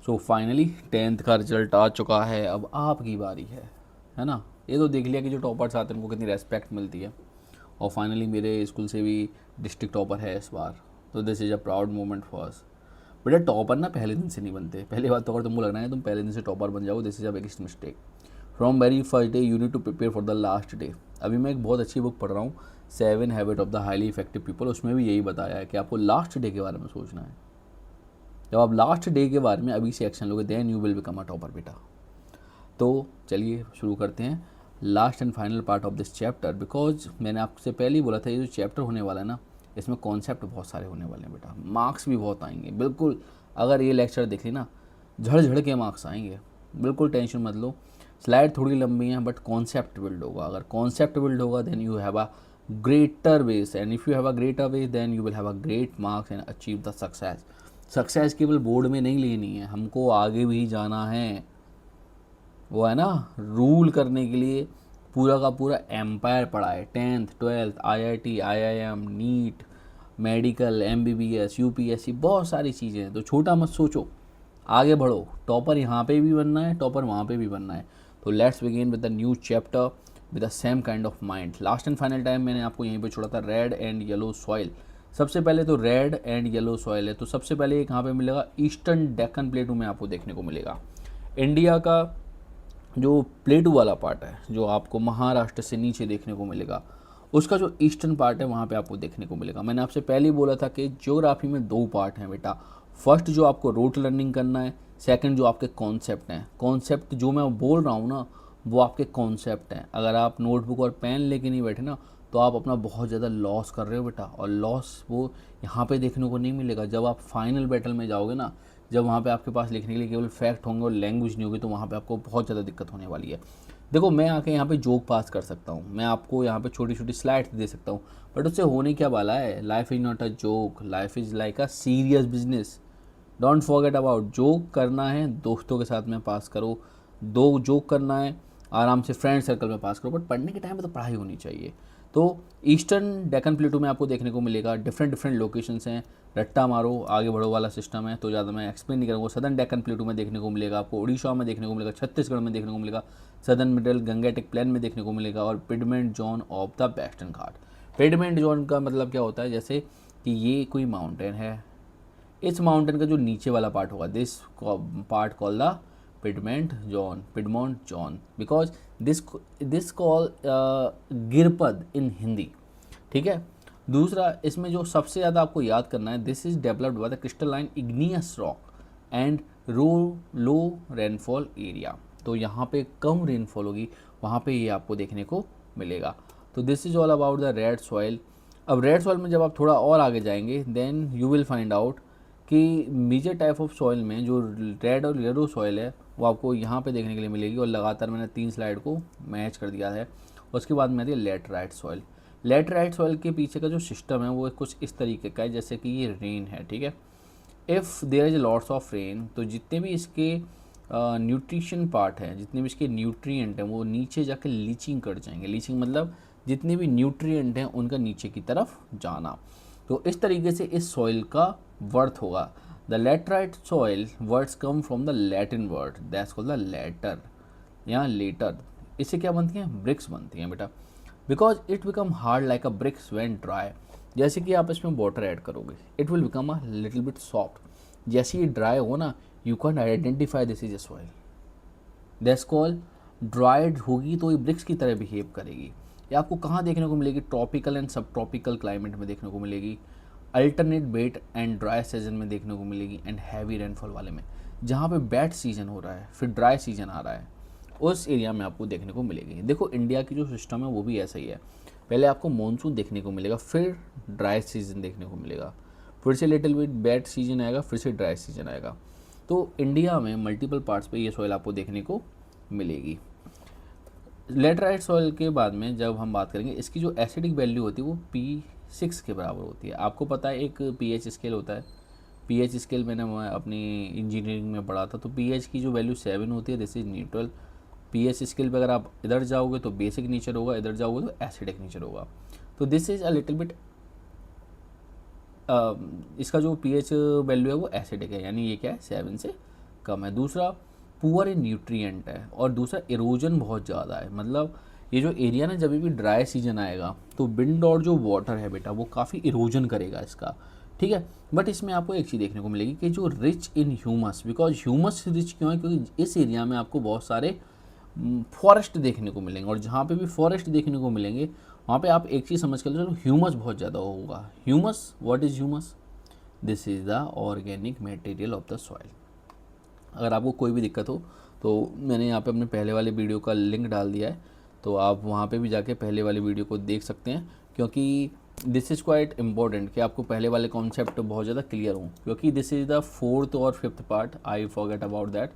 So finally 10th का result आ चुका है, अब आपकी बारी है ना। ये तो देख लिया कि जो टॉपर्स आते हैं उनको कितनी रेस्पेक्ट मिलती है, और फाइनली मेरे स्कूल से भी डिस्ट्रिक्ट टॉपर है इस बार। तो this is a proud moment for us. बेटा टॉपर ना पहले दिन से नहीं बनते। पहली बात तो अगर तुमको लगना है तुम पहले दिन से टॉपर बन जाओ, this is a biggest mistake. From very first day you need to prepare for the last day. अभी मैं एक बहुत अच्छी बुक पढ़ रहा हूँ, 7 habit of the highly effective people. उसमें भी यही बताया है कि आपको लास्ट डे के बारे में सोचना है। जब आप लास्ट डे के बारे में अभी से एक्शन लोगे then you will become a topper बेटा। तो चलिए शुरू करते हैं last and final part of this chapter. Because मैंने आपसे पहले ही बोला था ये जो चैप्टर होने वाला है ना, इसमें कॉन्सेप्ट बहुत सारे होने वाले हैं बेटा, मार्क्स भी बहुत आएंगे। बिल्कुल अगर ये लेक्चर देख ली ना, झड़ झड़ के मार्क्स आएंगे, बिल्कुल टेंशन मत लो। स्लाइड थोड़ी लंबी है बट कॉन्सेप्ट बिल्ड होगा। अगर कॉन्सेप्ट बिल्ड होगा then you have a greater base, and if you have a greater base then you will have a great marks and achieve the success. Success केवल board में नहीं लेनी है, हमको आगे भी जाना है। वो है ना, रूल करने के लिए पूरा का पूरा एम्पायर पड़ा है। 10th 12th IIT IIM NEET medical MBBS UPSC बहुत सारी चीज़ें हैं। तो छोटा मत सोचो, आगे बढ़ो। टॉपर यहाँ पे भी बनना है, टॉपर वहाँ पे भी बनना है। तो let's begin with the new chapter with the same kind of mind. Last and final time मैंने आपको यहीं पे छोड़ा था, रेड एंड येलो सॉइल। सबसे पहले तो रेड एंड येलो सॉइल है, तो सबसे पहले एक यहाँ पे मिलेगा ईस्टर्न डेक्कन प्लेटू में आपको देखने को मिलेगा। इंडिया का जो प्लेटू वाला पार्ट है, जो आपको महाराष्ट्र से नीचे देखने को मिलेगा, उसका जो ईस्टर्न पार्ट है वहाँ पे आपको देखने को मिलेगा। मैंने आपसे पहले ही बोला था कि ज्योग्राफी में 2 पार्ट हैं बेटा। फर्स्ट जो आपको रूट लर्निंग करना है, सेकंड जो आपके कॉन्सेप्ट हैं। कॉन्सेप्ट जो मैं बोल रहा हूँ ना, वो आपके कॉन्सेप्ट हैं। अगर आप नोटबुक और पेन लेके नहीं बैठे ना, तो आप अपना बहुत ज़्यादा लॉस कर रहे हो बेटा। और लॉस वो यहाँ पे देखने को नहीं मिलेगा। जब आप फाइनल बैटल में जाओगे ना, जब वहाँ पे आपके पास लिखने के लिए केवल फैक्ट होंगे और लैंग्वेज नहीं होगी, तो वहाँ पे आपको बहुत ज़्यादा दिक्कत होने वाली है। देखो मैं आके यहाँ पे जोक पास कर सकता हूँ, मैं आपको यहाँ पे छोटी छोटी स्लाइड्स दे सकता हूँ, बट उससे होने क्या वाला है। Life is not a joke, life is like a serious business. Don't forget about joke करना है दोस्तों के साथ में पास करो, दो जोक करना है आराम से फ्रेंड सर्कल में पास करो, बट पढ़ने के टाइम पे तो पढ़ाई होनी चाहिए। तो ईस्टर्न डेक्कन प्लेटू में आपको देखने को मिलेगा डिफरेंट डिफरेंट लोकेशंस हैं। रट्टा मारो आगे बढ़ो वाला सिस्टम है, तो ज़्यादा मैं एक्सप्लेन नहीं करूँगा। सदर्न डेक्कन प्लेटू में देखने को मिलेगा आपको, उड़ीसा में देखने को मिलेगा, छत्तीसगढ़ में देखने को मिलेगा, सदर्न मिडल गंगेटिक प्लेन में देखने को मिलेगा, और piedmont zone of the western Ghat. Piedmont zone का मतलब क्या होता है, जैसे कि ये कोई माउंटेन है, इस माउंटेन का जो नीचे वाला पार्ट होगा, this part call the piedmont zone because this call गिरपद इन हिंदी। ठीक है। दूसरा इसमें जो सबसे ज़्यादा आपको याद करना है, this is developed by the crystalline igneous rock and low rainfall area. तो यहाँ पे कम रेनफॉल होगी, वहाँ पे ये आपको देखने को मिलेगा। तो this is all about the red soil. अब रेड सॉइल में जब आप थोड़ा और आगे जाएंगे then you will find out कि मेजर टाइप ऑफ सॉइल में जो रेड और येलो सॉइल है वो आपको यहाँ पे देखने के लिए मिलेगी। और लगातार मैंने 3 स्लाइड को मैच कर दिया है। उसके बाद में आती है लेटराइट सॉइल। लेटराइट सॉइल के पीछे का जो सिस्टम है वो कुछ इस तरीके का है, जैसे कि ये रेन है। ठीक है। If there is lots of rain, तो जितने भी इसके न्यूट्रिशन पार्ट हैं, जितने भी इसके न्यूट्रिएंट हैं, वो नीचे जाकर लीचिंग कर जाएंगे। लीचिंग मतलब जितने भी न्यूट्रिएंट हैं उनका नीचे की तरफ जाना। तो इस तरीके से इस सॉइल का वर्थ होगा। The laterite soil words come from the Latin word that's called the later या लेटर। इससे क्या बनती हैं, ब्रिक्स बनती हैं बेटा। Because it become hard like a bricks when dry. जैसे कि आप इसमें वाटर ऐड करोगे it will become a little bit soft. जैसे ये ड्राई हो ना, you can identify this is a soil. That's called dried होगी तो ये ब्रिक्स की तरह बिहेव करेगी। ये आपको कहाँ देखने को मिलेगी, tropical and sub tropical climate में देखने को मिलेगी, alternate wet and dry season में देखने को मिलेगी, एंड हैवी रेनफॉल वाले में। जहाँ पे वेट सीजन हो रहा है फिर ड्राई सीजन आ रहा है, उस एरिया में आपको देखने को मिलेगी। देखो इंडिया की जो सिस्टम है वो भी ऐसा ही है, पहले आपको मानसून देखने को मिलेगा, फिर ड्राई सीजन देखने को मिलेगा, फिर से लिटिल बिट वेट सीजन आएगा, फिर से ड्राई सीजन आएगा। तो इंडिया में मल्टीपल पार्ट्स पे ये सॉइल आपको देखने को मिलेगी। लेटराइट सॉइल के बाद में जब हम बात करेंगे, इसकी जो एसिडिक वैल्यू होती है वो P6 के बराबर होती है। आपको पता है एक pH स्केल होता है, pH स्केल मैंने अपनी इंजीनियरिंग में पढ़ा था। तो pH की जो वैल्यू 7 होती है this is neutral. pH scale पे अगर आप इधर जाओगे तो बेसिक नेचर होगा, इधर जाओगे तो एसिडिक नेचर होगा। तो this is a little bit इसका जो pH वैल्यू है वो एसिडिक है, यानी ये क्या है 7 से कम है, दूसरा पुअर इन न्यूट्रिएंट है, और दूसरा इरोजन बहुत ज़्यादा है। मतलब ये जो एरिया ना जब भी ड्राई सीजन आएगा तो विंड और जो वाटर है बेटा वो काफ़ी इरोजन करेगा इसका, ठीक है। बट इसमें आपको एक चीज़ देखने को मिलेगी कि जो rich in humus, because humus rich क्यों है, क्योंकि इस एरिया में आपको बहुत सारे फॉरेस्ट देखने को मिलेंगे, और जहाँ पे भी फॉरेस्ट देखने को मिलेंगे वहाँ पे आप एक चीज़ समझ कर लो, ह्यूमस बहुत ज़्यादा होगा। Humus, what is humus? This is the organic material of the soil. अगर आपको कोई भी दिक्कत हो तो मैंने यहाँ पे अपने पहले वाले वीडियो का लिंक डाल दिया है, तो आप वहाँ पे भी जाके पहले वाले वीडियो को देख सकते हैं, क्योंकि दिस इज़ क्वाइट इम्पॉर्टेंट कि आपको पहले वाले कॉन्सेप्ट बहुत ज़्यादा क्लियर हों, क्योंकि दिस इज़ द 4th और 5th part, I forget about that.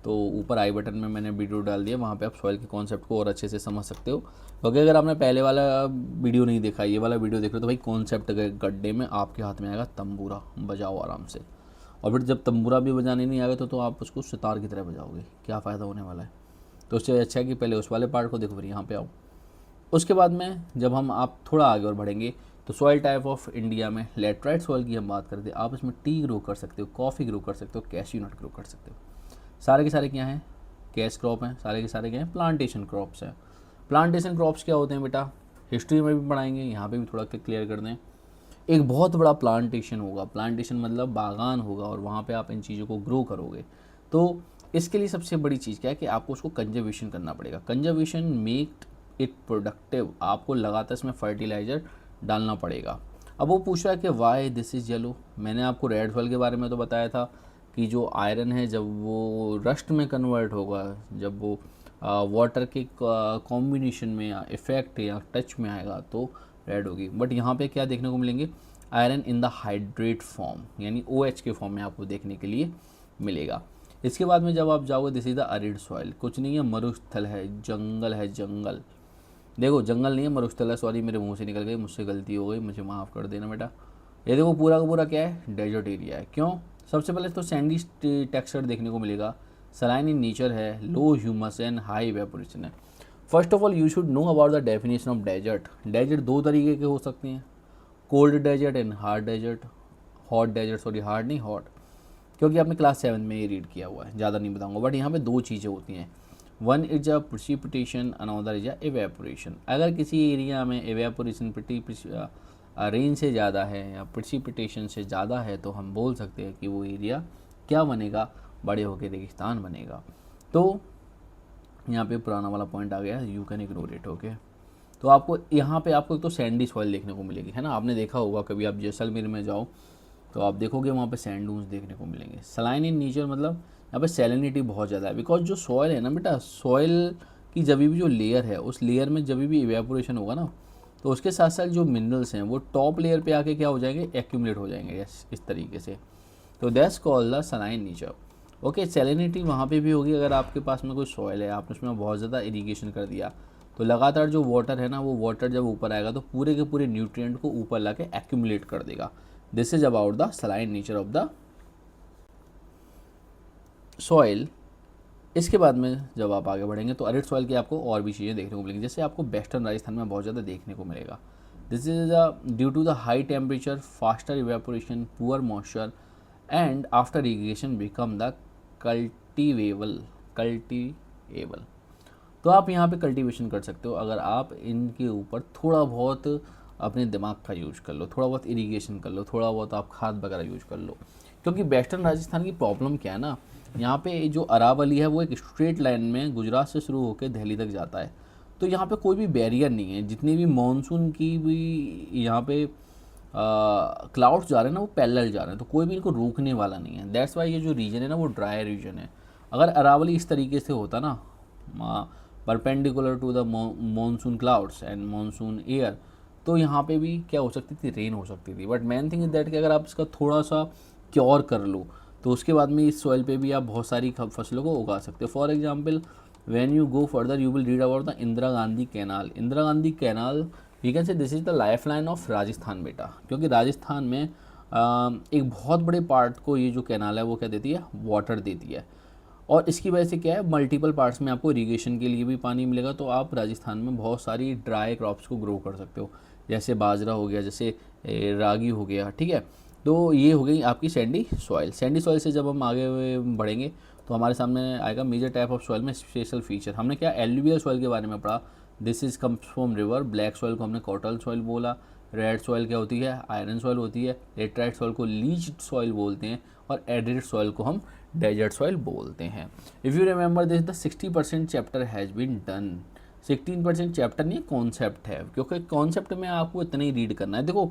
तो ऊपर आई बटन में मैंने वीडियो डाल दिया, वहाँ पे आप सॉइल के कॉन्सेप्ट को और अच्छे से समझ सकते हो। क्योंकि अगर आपने पहले वाला वीडियो नहीं देखा, ये वाला वीडियो देख रहे हो, तो भाई कॉन्सेप्ट गड्ढे में आपके हाथ में आएगा तंबूरा, बजाओ आराम से। और फिर जब तंबूरा भी बजाने नहीं आएगा तो आप उसको सितार की तरह बजाओगे, क्या फ़ायदा होने वाला है। तो उससे अच्छा है कि पहले उस वाले पार्ट को देखो, फिर यहाँ पे आओ। उसके बाद में जब हम आप थोड़ा आगे और बढ़ेंगे तो सॉइल टाइप ऑफ इंडिया में लेटराइट सॉइल की हम बात करते हैं। आप इसमें टी ग्रो कर सकते हो, कॉफ़ी ग्रो कर सकते हो, कैश्यू नट ग्रो कर सकते हो। सारे के सारे क्या हैं? कैश क्रॉप हैं। सारे के सारे क्या हैं? प्लांटेशन क्रॉप्स हैं। प्लांटेशन क्रॉप्स क्या होते हैं बेटा? हिस्ट्री में भी पढ़ाएंगे, यहाँ पे भी थोड़ा क्लियर कर दें। एक बहुत बड़ा प्लांटेशन होगा, प्लांटेशन मतलब बागान होगा, और वहाँ पे आप इन चीज़ों को ग्रो करोगे। तो इसके लिए सबसे बड़ी चीज़ क्या है कि आपको उसको कंजर्वेशन करना पड़ेगा। कंजर्वेशन मेक इट प्रोडक्टिव, आपको लगातार इसमें फर्टिलाइज़र डालना पड़ेगा। अब वो पूछ रहा है कि वाई दिस इज़ येलो। मैंने आपको रेड सॉइल के बारे में तो बताया था कि जो आयरन है जब वो रस्ट में कन्वर्ट होगा, जब वो वाटर के कॉम्बिनेशन में या इफ़ेक्ट या टच में आएगा तो रेड होगी। बट यहाँ पे क्या देखने को मिलेंगे? Iron in the hydrate form, यानी OH के फॉर्म में आपको देखने के लिए मिलेगा। इसके बाद में जब आप जाओगे, this is the arid soil, कुछ नहीं है, मरुस्थल है, जंगल है, जंगल। देखो जंगल नहीं है, मरुस्थल है, सॉरी मेरे मुंह से निकल गई, मुझसे गलती हो गई, मुझे माफ़ कर देना बेटा। ये देखो पूरा का पूरा क्या है? डेजर्ट एरिया है। क्यों? सबसे पहले तो सैंडी टेक्सचर देखने को मिलेगा, सलाइन इन नेचर है, low humus and high evaporation है। First of all you should know about the definition of desert. Desert दो तरीके के हो सकते हैं, cold desert and hard desert. Hot desert, sorry hard नहीं, हॉट, क्योंकि आपने क्लास 7 में ये रीड किया हुआ है, ज़्यादा नहीं बताऊंगा। बट यहाँ पे दो चीज़ें होती हैं, one is a precipitation, another is a evaporation. अगर किसी एरिया में एवेपोरेशन रेन से ज़्यादा है या प्रिसिपिटेशन से ज़्यादा है तो हम बोल सकते हैं कि वो एरिया क्या बनेगा? बड़े होकर रेगिस्तान बनेगा। तो यहाँ पे पुराना वाला पॉइंट आ गया, you can ignore it, okay. तो आपको यहाँ पे आपको एक तो सैंडी सॉइल देखने को मिलेगी, है ना। आपने देखा होगा कभी आप जैसलमेर में जाओ तो आप देखोगे वहाँ पे सैंड डून्स देखने को मिलेंगे। सलाइन इन नेचर मतलब यहाँ पे सैलिनिटी बहुत ज़्यादा है, बिकॉज जो सॉइल है ना बेटा, सॉइल की जब भी जो लेयर है उस लेयर में जब भी इवेपोरेशन होगा ना तो उसके साथ साथ जो मिनरल्स हैं वो टॉप लेयर पे आके क्या हो जाएंगे? एक्यूमुलेट हो जाएंगे इस तरीके से। तो that's called the saline nature, okay. Salinity वहाँ पे भी होगी अगर आपके पास में कोई सॉइल है, आपने उसमें बहुत ज़्यादा इरीगेशन कर दिया तो लगातार जो वाटर है ना, वो वाटर जब ऊपर आएगा तो पूरे के पूरे न्यूट्रिएंट को ऊपर ला के एक्यूमुलेट कर देगा। This is about the saline nature of the soil. इसके बाद में जब आप आगे बढ़ेंगे तो अरिड सॉइल की आपको और भी चीज़ें देखने को मिलेंगी, जैसे आपको वेस्टर्न राजस्थान में बहुत ज़्यादा देखने को मिलेगा। This is due to the high temperature, faster evaporation, poor moisture and after irrigation become the cultivable. तो आप यहाँ पे कल्टीवेशन कर सकते हो अगर आप इनके ऊपर थोड़ा बहुत अपने दिमाग का यूज कर लो, थोड़ा बहुत इरिगेशन कर लो, थोड़ा बहुत आप खाद वगैरह यूज कर लो। क्योंकि वेस्टर्न राजस्थान की प्रॉब्लम क्या है ना, यहाँ पे जो अरावली है वो एक स्ट्रेट लाइन में गुजरात से शुरू होकर दिल्ली तक जाता है। तो यहाँ पे कोई भी बैरियर नहीं है, जितनी भी मानसून की भी यहाँ पे क्लाउड्स जा रहे हैं ना वो पैरेलल जा रहे हैं, तो कोई भी इनको रोकने वाला नहीं है। दैट्स वाई ये जो रीजन है ना वो ड्राई रीजन है। अगर अरावली इस तरीके से होता ना, perpendicular to the monsoon clouds and monsoon air, तो यहाँ पे भी क्या हो सकती थी? रेन हो सकती थी। But main thing is that कि अगर आप इसका थोड़ा सा क्योर कर लो तो उसके बाद में इस सॉइल पे भी आप बहुत सारी फसलों को उगा सकते हो। For example when you go further you will read about the Indira Gandhi canal. Indira Gandhi canal we can say this is the life line of Rajasthan बेटा, क्योंकि राजस्थान में एक बहुत बड़े पार्ट को ये जो कैनाल है वो क्या देती है? वाटर देती है। और इसकी वजह से क्या है, मल्टीपल पार्ट्स में आपको इरीगेशन के लिए भी पानी मिलेगा, तो आप राजस्थान में बहुत सारी ड्राई क्रॉप्स को ग्रो कर सकते हो, जैसे बाजरा हो गया, जैसे रागी हो गया, ठीक है। तो ये हो गई आपकी सैंडी सॉइल। सैंडी सॉइल से जब हम आगे बढ़ेंगे तो हमारे सामने आएगा मेजर टाइप ऑफ सॉइल में स्पेशल फीचर। हमने क्या एल्यूवियल सॉइल के बारे में पढ़ा, this is comes from river. Black soil को हमने कॉटल सॉइल बोला। रेड सॉइल क्या होती है, आयरन सॉइल होती है। लेटराइट सॉइल को लीच्ड सॉइल बोलते हैं और एडिड सॉइल को हम डेजर्ट सॉइल बोलते हैं। If you remember this the 60% chapter has been done. 16% chapter नहीं, कॉन्सेप्ट है, क्योंकि कॉन्सेप्ट में आपको इतना ही रीड करना है। देखो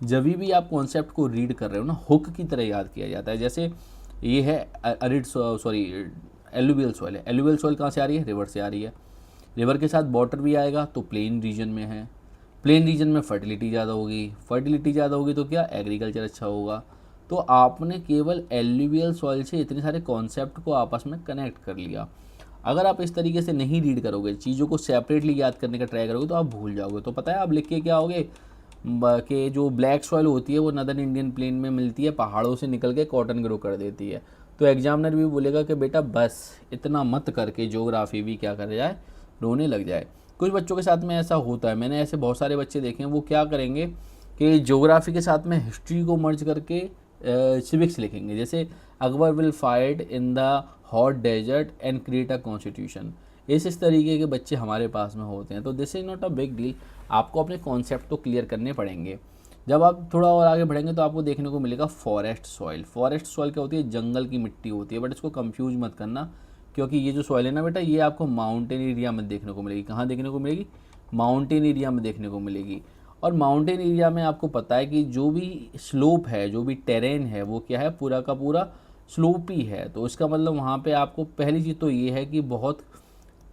जब भी आप कॉन्सेप्ट को रीड कर रहे हो ना, हुक की तरह याद किया जाता है। जैसे ये है अरिड सॉरी एलुवियल सॉइल है। एलुवियल सॉइल कहाँ से आ रही है, रिवर से आ रही है। रिवर के साथ वाटर भी आएगा तो प्लेन रीजन में है। प्लेन रीजन में फर्टिलिटी ज़्यादा होगी, फर्टिलिटी ज़्यादा होगी तो क्या, एग्रीकल्चर अच्छा होगा। तो आपने केवल एलुवियल सॉइल से इतने सारे कॉन्सेप्ट को आपस में कनेक्ट कर लिया। अगर आप इस तरीके से नहीं रीड करोगे, चीज़ों को सेपरेटली याद करने का ट्राई करोगे, तो आप भूल जाओगे। तो पता है आप लिख के क्या होगे कि जो ब्लैक सॉइल होती है वो नदर्न इंडियन प्लेन में मिलती है, पहाड़ों से निकल के कॉटन ग्रो कर देती है। तो एग्जामिनर भी बोलेगा कि बेटा बस इतना मत करके ज्योग्राफी भी क्या कर जाए, रोने लग जाए। कुछ बच्चों के साथ में ऐसा होता है, मैंने ऐसे बहुत सारे बच्चे देखे हैं, वो क्या करेंगे कि ज्योग्राफी के साथ में हिस्ट्री को मर्ज करके सिविक्स लिखेंगे। जैसे Akbar will fight in the hot desert and create a constitution. इस तरीके के बच्चे हमारे पास में होते हैं। तो this is not a big deal, आपको अपने कॉन्सेप्ट तो क्लियर करने पड़ेंगे। जब आप थोड़ा और आगे बढ़ेंगे तो आपको देखने को मिलेगा फॉरेस्ट सॉइल। फॉरेस्ट सॉइल क्या होती है, जंगल की मिट्टी होती है, बट इसको कंफ्यूज मत करना, क्योंकि ये जो सॉइल है ना बेटा, ये आपको माउंटेन एरिया में देखने को मिलेगी। कहाँ देखने को मिलेगी, माउंटेन एरिया में देखने को मिलेगी। और माउंटेन एरिया में आपको पता है कि जो भी स्लोप है, जो भी टेरेन है, वो क्या है, पूरा का पूरा स्लोपी है। तो इसका मतलब वहाँ पे आपको पहली चीज़ तो ये है कि बहुत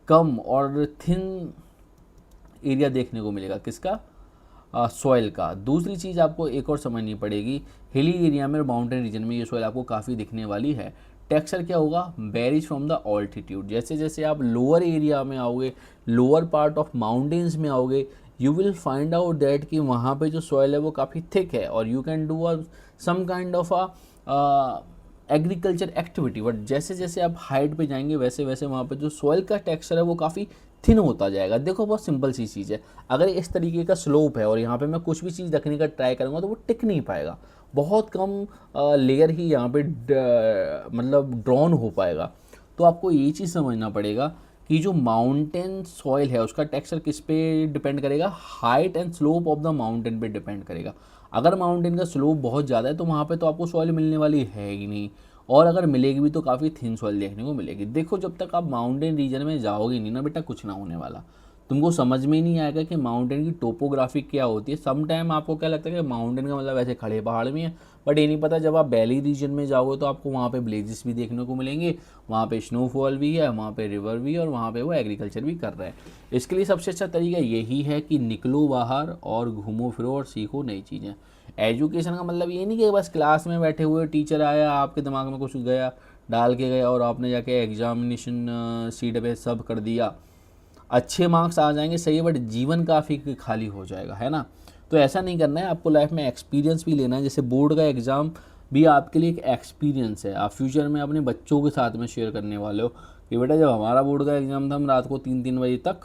कम और थिन एरिया देखने को मिलेगा, किसका, सॉइल का। दूसरी चीज़ आपको एक और समझनी पड़ेगी, हिली एरिया में, माउंटेन रीजन में ये सॉइल आपको काफ़ी दिखने वाली है। टेक्सचर क्या होगा, वेरीज फ्रॉम द ऑल्टीट्यूड। जैसे जैसे आप लोअर एरिया में आओगे, लोअर पार्ट ऑफ माउंटेन्स में आओगे, you will find out that कि वहाँ पे जो सॉइल है वो काफ़ी थिक है और you can do some kind of a agriculture activity. But जैसे जैसे आप हाइट पे जाएंगे वैसे वैसे वहाँ पे जो सॉइल का टेक्सचर है वो काफ़ी थिन होता जाएगा। देखो बहुत सिंपल सी चीज़ है, अगर इस तरीके का स्लोप है और यहाँ पे मैं कुछ भी चीज़ रखने का ट्राई करूँगा तो वो टिक नहीं पाएगा, बहुत कम लेयर ही यहाँ पे मतलब ड्रॉन हो पाएगा। तो आपको ये चीज़ समझना पड़ेगा कि जो माउंटेन सॉइल है उसका टेक्सचर किस पे डिपेंड करेगा, height and slope of the mountain पे डिपेंड करेगा। अगर माउंटेन का स्लोप बहुत ज़्यादा है तो वहाँ पे तो आपको सॉइल मिलने वाली है ही नहीं, और अगर मिलेगी भी तो काफ़ी थिन सॉइल देखने को मिलेगी। देखो जब तक आप माउंटेन रीजन में जाओगे नहीं ना बेटा, कुछ ना होने वाला, तुमको समझ में ही नहीं आएगा कि माउंटेन की टोपोग्राफी क्या होती है। सम टाइम आपको क्या लगता है कि माउंटेन का मतलब ऐसे खड़े पहाड़ में है, बट ये नहीं पता जब आप वैली रीजन में जाओगे तो आपको वहाँ पे ब्लेजेस भी देखने को मिलेंगे, वहाँ पे स्नोफॉल भी है, वहाँ पे रिवर भी है, और वहाँ पे वो एग्रीकल्चर भी कर रहे हैं। इसके लिए सबसे अच्छा तरीका यही है कि निकलो बाहर और घूमो फिरो और सीखो नई चीज़ें। एजुकेशन का मतलब ये नहीं कि बस क्लास में बैठे हुए टीचर आया, आपके दिमाग में कुछ गया, डाल के गया और आपने जाके एग्जामिनेशन सीट पे सब कर दिया। अच्छे मार्क्स आ जाएंगे सही है, बट जीवन काफ़ी खाली हो जाएगा, है ना। तो ऐसा नहीं करना है, आपको लाइफ में एक्सपीरियंस भी लेना है। जैसे बोर्ड का एग्ज़ाम भी आपके लिए एक एक्सपीरियंस है, आप फ्यूचर में अपने बच्चों के साथ में शेयर करने वाले हो कि बेटा जब हमारा बोर्ड का एग्ज़ाम था हम रात को 3-3 बजे तक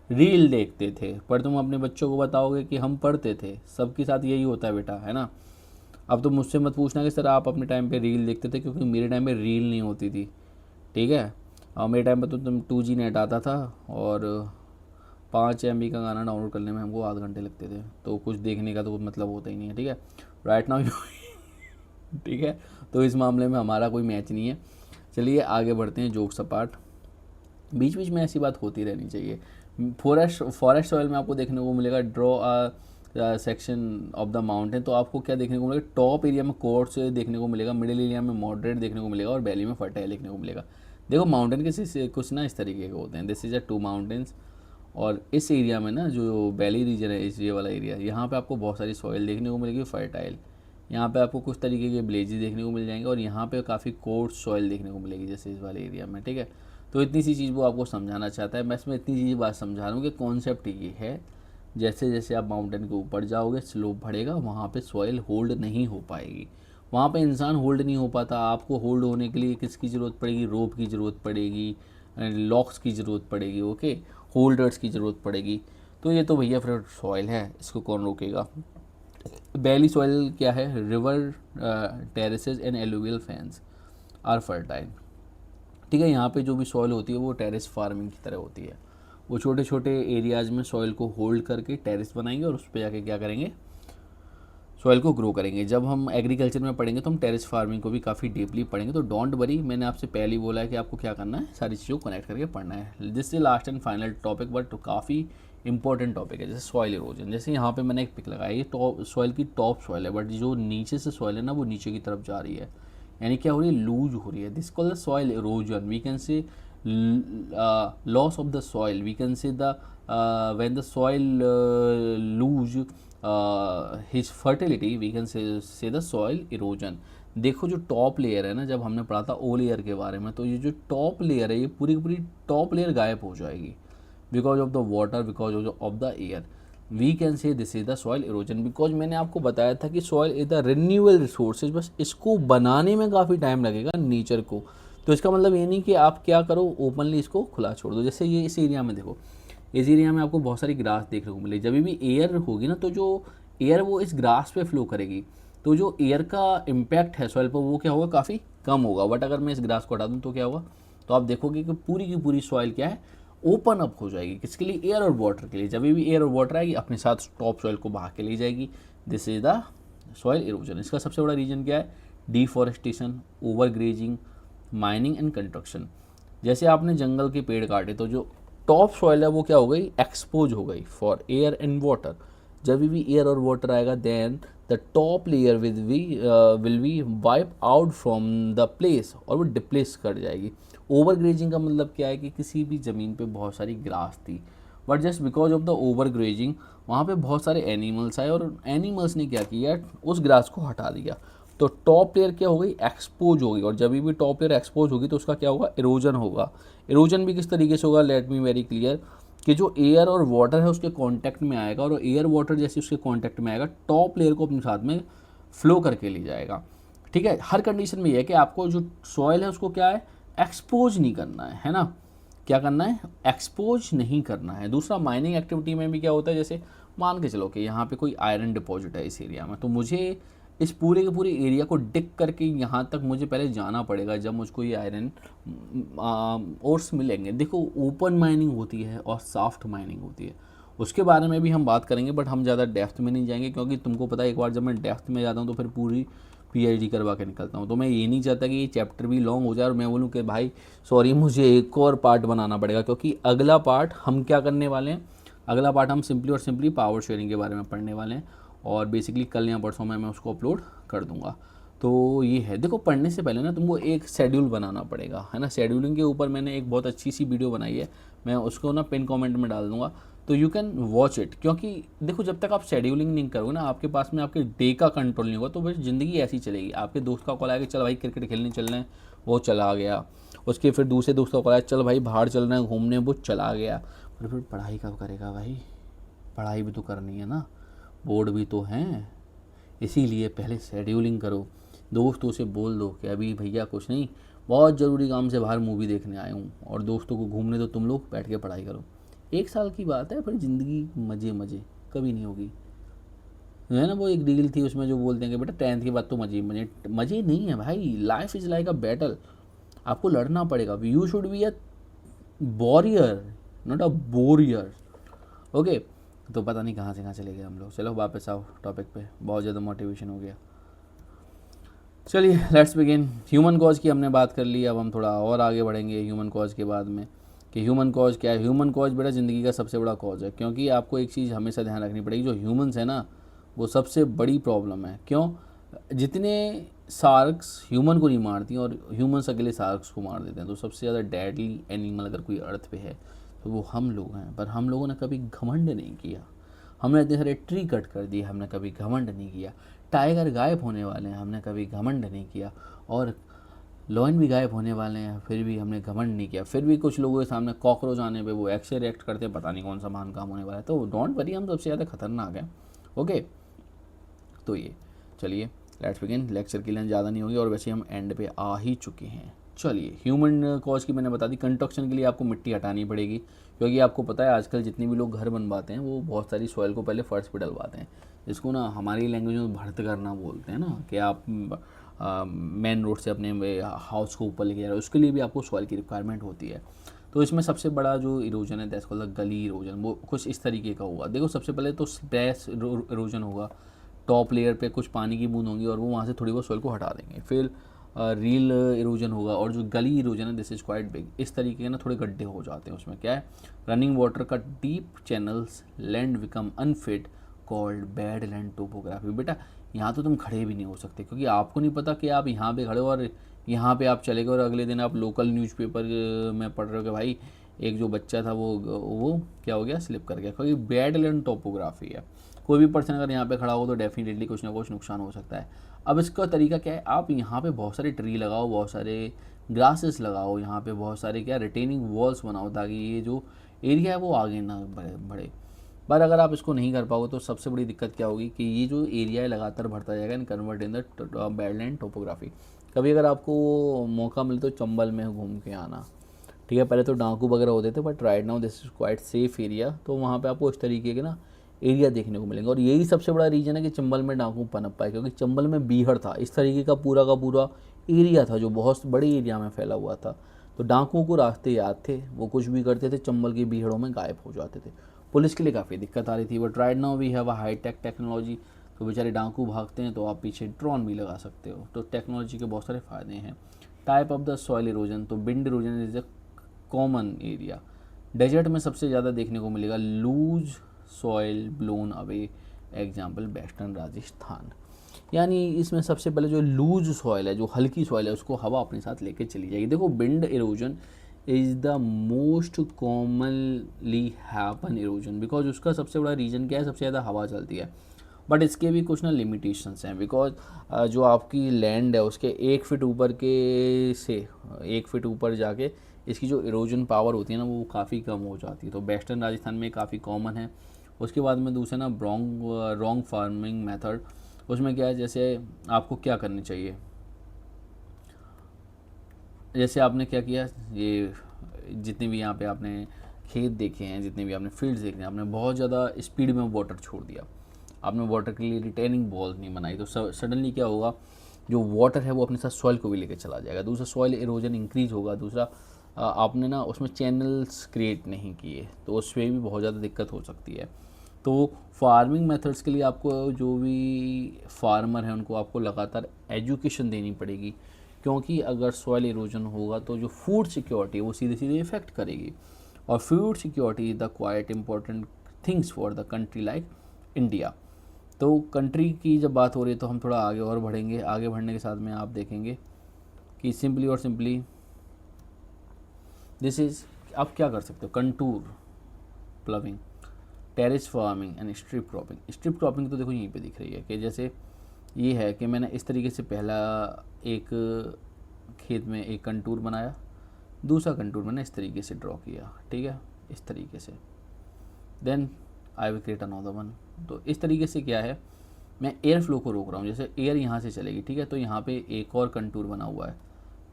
रील देखते थे, पर तुम अपने बच्चों को बताओगे कि हम पढ़ते थे। सबके साथ यही होता है बेटा, है ना। अब तो मुझसे मत पूछना कि सर आप अपने टाइम पे रील देखते थे, क्योंकि मेरे टाइम पे रील नहीं होती थी, ठीक है। और मेरे टाइम पे तो तुम 2G नेट आता था और 5 MB का गाना डाउनलोड करने में हमको आधे घंटे लगते थे, तो कुछ देखने का तो कोई मतलब होता ही नहीं है, ठीक है। राइट नाउ ठीक है, तो इस मामले में हमारा कोई मैच नहीं है। चलिए आगे बढ़ते हैं, जोक्स अपार्ट, बीच बीच में ऐसी बात होती रहनी चाहिए। फॉरेस्ट सॉइल में आपको देखने को मिलेगा draw section of the mountain. तो आपको क्या देखने को मिलेगा, टॉप एरिया में कोर्स देखने को मिलेगा, मिडिल एरिया में मॉडरेट देखने को मिलेगा और वैली में फर्टाइल देखने को मिलेगा। देखो माउंटेन के कुछ ना इस तरीके के होते हैं, दिस इज अ 2 माउंटेन्स। और इस एरिया में ना जो वैली रीजन है, इस ये वाला एरिया, यहाँ पे आपको बहुत सारी सॉइल देखने को मिलेगी फर्टाइल। यहाँ पे आपको कुछ तरीके के ब्लेजेस देखने को मिल जाएंगे और यहाँ पे काफ़ी कोर्स सॉइल देखने को मिलेगी जैसे इस वाले एरिया में, ठीक है। तो इतनी सी चीज़ वो आपको समझाना चाहता है। मैं इसमें इतनी चीज़ बात समझा रहा हूँ कि कॉन्सेप्ट ये है, जैसे जैसे आप माउंटेन के ऊपर जाओगे स्लोप बढ़ेगा, वहाँ पे सॉइल होल्ड नहीं हो पाएगी, वहाँ पे इंसान होल्ड नहीं हो पाता। आपको होल्ड होने के लिए किसकी ज़रूरत पड़ेगी, रोप की ज़रूरत पड़ेगी, लॉक्स की ज़रूरत पड़ेगी, ओके, होल्डर्स की ज़रूरत पड़ेगी। तो ये तो भैया फिर सॉइल है, इसको कौन रोकेगा। वैली सॉइल क्या है, river terraces and alluvial fans are fertile. ठीक है। यहाँ पे जो भी सॉइल होती है वो टेरेस फार्मिंग की तरह होती है। वो छोटे छोटे एरियाज़ में सॉइल को होल्ड करके टेरेस बनाएंगे और उस पर जाके क्या करेंगे, सॉइल को ग्रो करेंगे। जब हम एग्रीकल्चर में पढ़ेंगे तो हम टेरेस फार्मिंग को भी काफ़ी डीपली पढ़ेंगे, तो डोंट वरी, मैंने आपसे पहले ही बोला है कि आपको क्या करना है, सारी चीज़ों को कनेक्ट करके पढ़ना है। This is last and final topic, but काफ़ी इंपॉर्टेंट टॉपिक है। जैसे सॉइल इरोजन, जैसे यहाँ पे मैंने एक पिक लगाया, ये टॉप सॉइल की टॉप सॉइल है, बट जो नीचे से सॉइल है ना वो नीचे की तरफ जा रही है, यानी क्या हो रही है, लूज हो रही है। This called the soil erosion. We can say loss of the soil, we can say the when the soil lose his fertility, we can say the soil erosion। देखो जो टॉप लेयर है ना, जब हमने पढ़ा था ओ लेयर के बारे में, तो ये जो टॉप लेयर है ये पूरी की पूरी टॉप लेयर गायब हो जाएगी because of the water, because of the air. We can say this is the soil erosion. बिकॉज मैंने आपको बताया था कि soil is the renewable resources, बस इसको बनाने में काफ़ी टाइम लगेगा नेचर को। तो इसका मतलब ये नहीं कि आप क्या करो, ओपनली इसको खुला छोड़ दो। जैसे ये इस एरिया में देखो, इस एरिया में आपको बहुत सारी ग्रास देखने को मिलेगी। जब भी एयर होगी ना, तो जो एयर वो इस ग्रास पे फ्लो करेगी, तो जो एयर का इम्पैक्ट है सॉइल पर वो क्या होगा, काफ़ी कम होगा। बट अगर मैं इस ग्रास को हटा दूँ तो क्या होगा, तो आप देखोगे कि पूरी की पूरी सॉइल क्या है, ओपन अप हो जाएगी। किसके लिए, एयर और वाटर के लिए। जब भी एयर और वाटर आएगी अपने साथ टॉप सॉइल को बहा के ले जाएगी। This is the soil erosion. इसका सबसे बड़ा रीजन क्या है, deforestation, over grazing, mining and construction. जैसे आपने जंगल के पेड़ काटे तो जो टॉप सॉइल है वो क्या हो गई, एक्सपोज हो गई फॉर एयर एंड वाटर। जब भी एयर और वाटर आएगा then the top layer will be wipe out from the place, और वो डिप्लेस कर जाएगी। ओवर ग्रेजिंग का मतलब क्या है कि किसी भी ज़मीन पे बहुत सारी ग्रास थी, but just because of the over grazing वहाँ पे बहुत सारे एनिमल्स आए और एनिमल्स ने क्या किया, उस ग्रास को हटा दिया। तो टॉप लेयर क्या हो गई, एक्सपोज होगी। और जब भी टॉप लेयर एक्सपोज होगी तो उसका क्या होगा, इरोजन होगा। इरोजन भी किस तरीके से होगा, लेट मी वेरी क्लियर, कि जो एयर और वाटर है उसके कांटेक्ट में आएगा, और एयर वाटर जैसे उसके कांटेक्ट में आएगा टॉप लेयर को अपने साथ में फ्लो करके ले जाएगा। ठीक है। हर कंडीशन में यह है कि आपको जो सॉइल है उसको क्या है, एक्सपोज नहीं करना है ना। क्या करना है, एक्सपोज नहीं करना है। दूसरा, माइनिंग एक्टिविटी में भी क्या होता है, जैसे मान के चलो कि यहाँ पे कोई आयरन डिपॉजिट है इस एरिया में, तो मुझे इस पूरे के पूरे एरिया को डिग करके यहाँ तक मुझे पहले जाना पड़ेगा जब मुझको ये आयरन ओर्स मिलेंगे। देखो, ओपन माइनिंग होती है और सॉफ्ट माइनिंग होती है, उसके बारे में भी हम बात करेंगे, बट हम ज़्यादा डेप्थ में नहीं जाएंगे, क्योंकि तुमको पता है एक बार जब मैं डेप्थ में जाता हूँ तो फिर पूरी पीएचडी करवा के निकलता हूँ। तो मैं ये नहीं चाहता कि ये चैप्टर भी लॉन्ग हो जाए और मैं बोलूँ कि भाई सॉरी मुझे एक और पार्ट बनाना पड़ेगा, क्योंकि अगला पार्ट हम क्या करने वाले हैं, अगला पार्ट हम सिंपली और सिंपली पावर शेयरिंग के बारे में पढ़ने वाले हैं, और बेसिकली कल या परसों में मैं उसको अपलोड कर दूंगा। तो ये है, देखो पढ़ने से पहले ना तुमको एक शेड्यूल बनाना पड़ेगा, है ना। शेड्यूलिंग के ऊपर मैंने एक बहुत अच्छी सी वीडियो बनाई है, मैं उसको ना पिन कमेंट में डाल दूंगा, तो यू कैन वॉच इट। क्योंकि देखो, जब तक आप शेड्यूलिंग नहीं करोगे ना, आपके पास में आपके डे का कंट्रोल नहीं होगा, तो बस ज़िंदगी ऐसी चलेगी। आपके दोस्त का कॉल आएगा, चल भाई क्रिकेट खेलने चल रहे हैं, वो चला गया। उसके फिर दूसरे दोस्त का कॉल आया, चल भाई बाहर चल रहे हैं घूमने, वो चला गया। फिर पढ़ाई कब करेगा भाई, पढ़ाई भी तो करनी है ना, बोर्ड भी तो हैं। इसीलिए पहले शेड्यूलिंग करो। दोस्तों से बोल दो कि अभी भैया कुछ नहीं, बहुत ज़रूरी काम से बाहर मूवी देखने आया हूँ, और दोस्तों को घूमने दो, तुम लोग बैठ के पढ़ाई करो। 1 साल की बात है, फिर ज़िंदगी मज़े मज़े कभी नहीं होगी, है ना। वो एक रील थी उसमें जो बोलते हैं कि बेटा 10th के बाद तो मज़े मज़े, मज़े नहीं है भाई। Life is like a battle, आपको लड़ना पड़ेगा। You should be a warrior, not a worrier. Okay. तो पता नहीं कहाँ से कहाँ चले गए हम लोग। चलो वापस आओ टॉपिक पे, बहुत ज़्यादा मोटिवेशन हो गया। चलिए लेट्स बिगिन। ह्यूमन कॉज की हमने बात कर ली, अब हम थोड़ा और आगे बढ़ेंगे ह्यूमन कॉज के बाद में, कि ह्यूमन कॉज क्या है। ह्यूमन कॉज बेटा ज़िंदगी का सबसे बड़ा कॉज है, क्योंकि आपको एक चीज़ हमेशा ध्यान रखनी पड़ेगी, जो ह्यूमंस है ना वो सबसे बड़ी प्रॉब्लम है। क्यों, जितने शार्क्स ह्यूमन को नहीं मारती और ह्यूमंस अकेले शार्क्स को मार देते हैं, तो सबसे ज़्यादा डेडली एनिमल अगर कोई अर्थ पे है तो वो हम लोग हैं। पर हम लोगों ने कभी घमंड नहीं किया, हमने इतने सारे ट्री कट कर दिए, हमने कभी घमंड नहीं किया। टाइगर गायब होने वाले हैं, हमने कभी घमंड नहीं किया। और लॉयन भी गायब होने वाले हैं, फिर भी हमने घमंड नहीं किया। फिर भी कुछ लोगों के सामने कॉकरोच आने पे वो ऐसे रिएक्ट करते हैं, पता नहीं कौन सा महान काम होने वाला है। तो डोंट वरी, हम सबसे ज़्यादा खतरनाक हैं। ओके, तो ये चलिए लेट्स बिगिन। लेक्चर की लेंथ ज़्यादा नहीं होगी, और वैसे हम एंड पे आ ही चुके हैं। चलिए, ह्यूमन कॉज की मैंने बता दी। कंस्ट्रक्शन के लिए आपको मिट्टी हटानी पड़ेगी, क्योंकि आपको पता है आजकल जितने भी लोग घर बनवाते हैं वो बहुत सारी सॉइल को पहले फर्श पे डलवाते हैं, जिसको ना हमारी लैंग्वेज में भर्त करना बोलते हैं ना, कि आप मेन रोड से अपने हाउस को ऊपर लेके जा रहे हो, उसके लिए भी आपको सॉइल की रिक्वायरमेंट होती है। तो इसमें सबसे बड़ा जो इरोजन है दैट्स कॉल्ड द गली इरोजन, वो कुछ इस तरीके का होगा। देखो सबसे पहले तो स्प्लैश इरोजन होगा, टॉप लेयर पे कुछ पानी की बूंद होंगी और वो वहाँ से थोड़ी बहुत सॉइल को हटा देंगे। फिर रील इरोजन होगा, और जो गली इरोजन है दिस इज़ क्वाइट बिग, इस तरीके के ना थोड़े गड्ढे हो जाते हैं। उसमें क्या है, रनिंग वाटर का deep channels, land become unfit called bad land topography. बेटा यहाँ तो तुम खड़े भी नहीं हो सकते, क्योंकि आपको नहीं पता कि आप यहाँ पे खड़े हो और यहाँ पे आप चले गए और अगले दिन आप लोकल न्यूज़पेपर में पढ़ रहे हो कि भाई एक जो बच्चा था वो क्या हो गया, स्लिप कर गया, क्योंकि बैड लैंड टोपोग्राफी है। कोई भी पर्सन अगर यहाँ पे खड़ा हो तो डेफिनेटली कुछ ना कुछ नुकसान हो सकता है। अब इसका तरीका क्या है, आप यहाँ पे बहुत सारे ट्री लगाओ, बहुत सारे ग्रासेस लगाओ, यहाँ पे बहुत सारे क्या रिटेनिंग वॉल्स बनाओ, ताकि ये जो एरिया है वो आगे ना बढ़े। पर अगर आप इसको नहीं कर पाओगे तो सबसे बड़ी दिक्कत क्या होगी कि ये जो एरिया है लगातार बढ़ता जाएगा in convert in the badland topography. कभी अगर आपको मौका मिले तो चंबल में घूम के आना, ठीक है। पहले तो डाकू वगैरह होते थे, but right now this is quite safe area, तो वहाँ पे आपको इस तरीके के ना एरिया देखने को मिलेंगे। और यही सबसे बड़ा रीज़न है कि चंबल में डाकू पनप पाए, क्योंकि चंबल में बीहड़ था, इस तरीके का पूरा एरिया था जो बहुत बड़ी एरिया में फैला हुआ था। तो डाकुओं को रास्ते याद थे, वो कुछ भी करते थे चंबल की बीहड़ों में गायब हो जाते थे। पुलिस के लिए काफ़ी दिक्कत आ रही थी, but right now we have a high tech technology. तो बेचारे डाकू भागते हैं तो आप पीछे ड्रोन भी लगा सकते हो। तो टेक्नोलॉजी के बहुत सारे फ़ायदे हैं। Type of the soil erosion, तो wind erosion is a common area. Desert में सबसे ज़्यादा देखने को मिलेगा loose soil blown away, example western Rajasthan. यानी इसमें सबसे पहले जो लूज सॉइल है, जो हल्की सॉइल है, उसको हवा अपने साथ लेके चली जाएगी। देखो bind erosion is the most commonly happen erosion, because उसका सबसे बड़ा रीज़न क्या है, सबसे ज़्यादा हवा चलती है। बट इसके भी कुछ ना लिमिटेशंस हैं, बिकॉज जो आपकी लैंड है उसके 1 फीट ऊपर के से 1 फीट ऊपर जाके इसकी जो इरोजन पावर होती है ना वो काफ़ी कम हो जाती है। तो वेस्टर्न राजस्थान में काफ़ी कॉमन है। उसके बाद में दूसरा ना रॉन्ग फार्मिंग मेथड, उसमें क्या है, जैसे आपको क्या करनी चाहिए, जैसे आपने क्या किया, ये जितने भी यहाँ पे आपने खेत देखे हैं, जितने भी आपने फील्ड्स देखे हैं, आपने बहुत ज़्यादा स्पीड में वाटर छोड़ दिया, आपने वाटर के लिए रिटेनिंग वॉल्स नहीं बनाई, तो सडनली क्या होगा, जो वाटर है वो अपने साथ सॉइल को भी लेकर चला जाएगा। दूसरा सॉइल इरोजन इंक्रीज होगा। दूसरा आपने ना उसमें चैनल्स क्रिएट नहीं किए, तो उसमें भी बहुत ज़्यादा दिक्कत हो सकती है। तो फार्मिंग मेथड्स के लिए आपको जो भी फार्मर हैं उनको आपको लगातार एजुकेशन देनी पड़ेगी, क्योंकि अगर सॉइल इरोजन होगा तो जो फूड सिक्योरिटी है वो सीधे सीधे इफेक्ट करेगी। और food security is the quite important things for the country like India. तो कंट्री की जब बात हो रही है तो हम थोड़ा आगे और बढ़ेंगे। आगे बढ़ने के साथ में आप देखेंगे कि सिंपली और सिंपली दिस इज़, आप क्या कर सकते हो, contour प्लविंग, terrace farming and strip cropping. Strip cropping तो देखो यहीं पे दिख रही है कि जैसे ये है कि मैंने इस तरीके से पहला एक खेत में एक कंटूर बनाया, दूसरा कंटूर मैंने इस तरीके से ड्रॉ किया, ठीक है, इस तरीके से, then I will create another one. तो इस तरीके से क्या है, मैं एयर फ्लो को रोक रहा हूँ। जैसे एयर यहाँ से चलेगी, ठीक है, तो यहाँ पे एक और कंटूर बना हुआ है,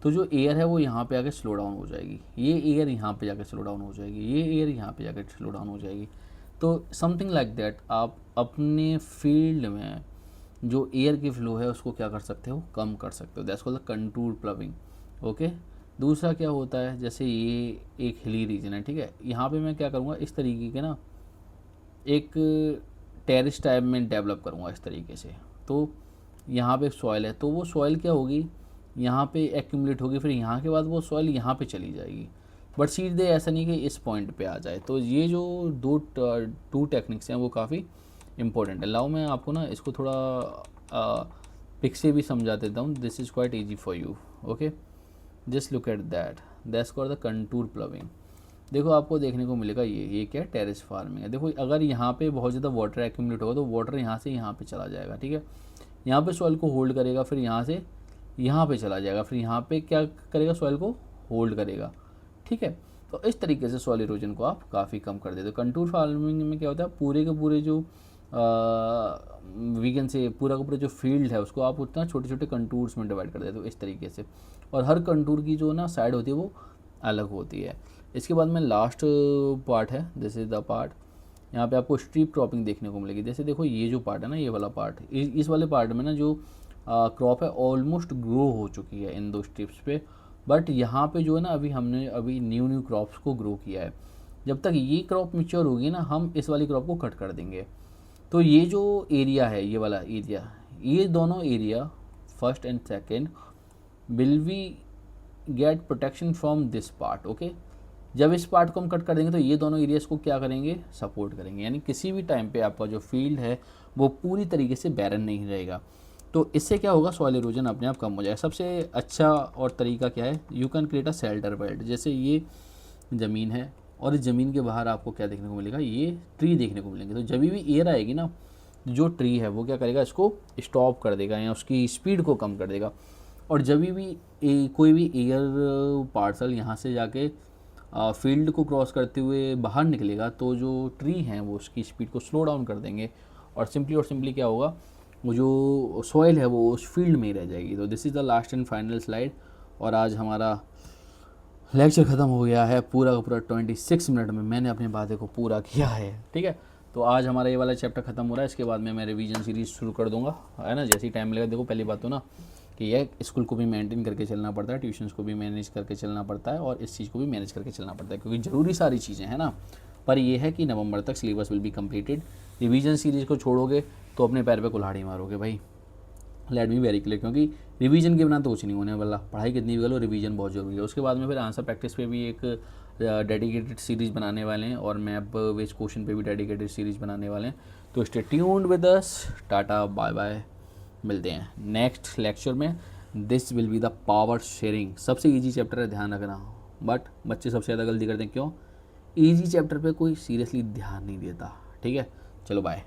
तो जो एयर है वो यहाँ पे आके स्लो डाउन हो जाएगी, ये एयर यहाँ पे जाके स्लो डाउन हो जाएगी, ये एयर यहाँ पे जाके स्लो डाउन हो जाएगी। तो समथिंग लाइक दैट आप अपने फील्ड में जो एयर की फ्लो है उसको क्या कर सकते हो, कम कर सकते हो। That's called the contour प्लविंग। Okay, दूसरा क्या होता है, जैसे ये एक हिली रीजन है, ठीक है, यहाँ पे मैं क्या करूँगा, इस तरीके के ना एक टेरिस टाइप में डेवलप करूँगा इस तरीके से। तो यहाँ पे सॉइल है, तो वो सॉइल क्या होगी, यहाँ पे एक्यूमुलेट होगी, फिर यहाँ के बाद वो सॉइल यहाँ पे चली जाएगी, बट सीधे ऐसा नहीं कि इस पॉइंट पे आ जाए। तो ये जो टू टेक्निक्स हैं वो काफ़ी इंपॉर्टेंट है। लाओ मैं आपको ना इसको थोड़ा पिक से भी समझा देता हूँ। This is quite easy for you. Okay, just look at that, that's called the contour प्लविंग। देखो आपको देखने को मिलेगा ये क्या है, टेरेस फार्मिंग है। देखो अगर यहाँ पे बहुत ज़्यादा वाटर एक्यूमुलेट होगा तो वाटर यहाँ से यहाँ पे चला जाएगा, ठीक है, यहाँ पे सॉइल को होल्ड करेगा, फिर यहाँ से यहाँ पे चला जाएगा, फिर यहाँ पे क्या करेगा, सॉइल को होल्ड करेगा, ठीक है। तो इस तरीके से सॉइल इरोजन को आप काफ़ी कम कर देते हो। कंटूर फार्मिंग में क्या होता है, पूरे के पूरे जो वीगन से पूरा का पूरा जो फील्ड है उसको आप उतना छोटे छोटे कंटूर्स में डिवाइड कर देते हो इस तरीके से, और हर कंटूर की जो ना साइड होती है वो अलग होती है। इसके बाद में लास्ट पार्ट है, दिस इज़ द पार्ट, यहाँ पे आपको स्ट्रिप क्रॉपिंग देखने को मिलेगी। जैसे देखो ये जो पार्ट है ना, ये वाला पार्ट, इस वाले पार्ट में ना जो क्रॉप है ऑलमोस्ट ग्रो हो चुकी है इन 2 स्टेप्स पे, बट यहाँ पे जो है ना हमने अभी न्यू क्रॉप्स को ग्रो किया है। जब तक ये क्रॉप मैच्योर होगी ना, हम इस वाली क्रॉप को कट कर देंगे। तो ये जो एरिया है, ये वाला एरिया, ये दोनों area first and second will we get protection from this part. Okay, जब इस पार्ट को हम कट कर देंगे तो ये दोनों एरियाज़ को क्या करेंगे, सपोर्ट करेंगे। यानी किसी भी टाइम पे आपका जो फील्ड है वो पूरी तरीके से बैरन नहीं रहेगा। तो इससे क्या होगा, सॉइल इरोजन अपने आप कम हो जाएगा। सबसे अच्छा और तरीका क्या है, you can create a shelter belt. जैसे ये ज़मीन है और इस ज़मीन के बाहर आपको क्या देखने को मिलेगा, ये ट्री देखने को मिलेंगे। तो जब भी एयर आएगी ना, जो ट्री है वो क्या करेगा, इसको स्टॉप कर देगा या उसकी स्पीड को कम कर देगा। और जब भी कोई भी एयर पार्सल यहाँ से जाके फील्ड को क्रॉस करते हुए बाहर निकलेगा, तो जो ट्री हैं वो उसकी स्पीड को स्लो डाउन कर देंगे और सिंपली क्या होगा, वो जो सॉइल है वो उस फील्ड में ही रह जाएगी। तो this is the last and final slide. और आज हमारा लेक्चर ख़त्म हो गया है पूरा का पूरा 26 मिनट में मैंने अपनी बातें को पूरा किया है। ठीक है, तो आज हमारा ये वाला चैप्टर ख़त्म हो रहा है। इसके बाद में मैं रिवीजन सीरीज़ शुरू कर दूंगा, है ना, जैसे ही टाइम मिलेगा। देखो पहली बात तो ना कि यह स्कूल को भी मेंटेन करके चलना पड़ता है, ट्यूशन्स को भी मैनेज करके चलना पड़ता है और इस चीज़ को भी मैनेज करके चलना पड़ता है, क्योंकि ज़रूरी सारी चीज़ें हैं ना। पर यह है कि नवंबर तक syllabus will be completed. Revision series को छोड़ोगे तो अपने पैर पे कुल्हाड़ी मारोगे भाई, लेट मी वेरी क्लियर। क्योंकि रिवीजन के बिना तो कुछ नहीं होने वाला, पढ़ाई कितनी भी करो, रिवीजन बहुत ज़रूरी है। उसके बाद में फिर आंसर प्रैक्टिस पे भी एक डेडिकेटेड सीरीज़ बनाने वाले हैं और मैप बेस्ड क्वेश्चन पे भी डेडिकेटेड सीरीज़ बनाने वाले हैं। तो stay tuned with us. Tata bye bye, मिलते हैं नेक्स्ट लेक्चर में। This will be the power sharing. सबसे ईजी चैप्टर है, ध्यान रखना। बट बच्चे सबसे ज़्यादा गलती करते हैं, क्यों, ईजी चैप्टर पे कोई सीरियसली ध्यान नहीं देता। ठीक है, चलो बाय।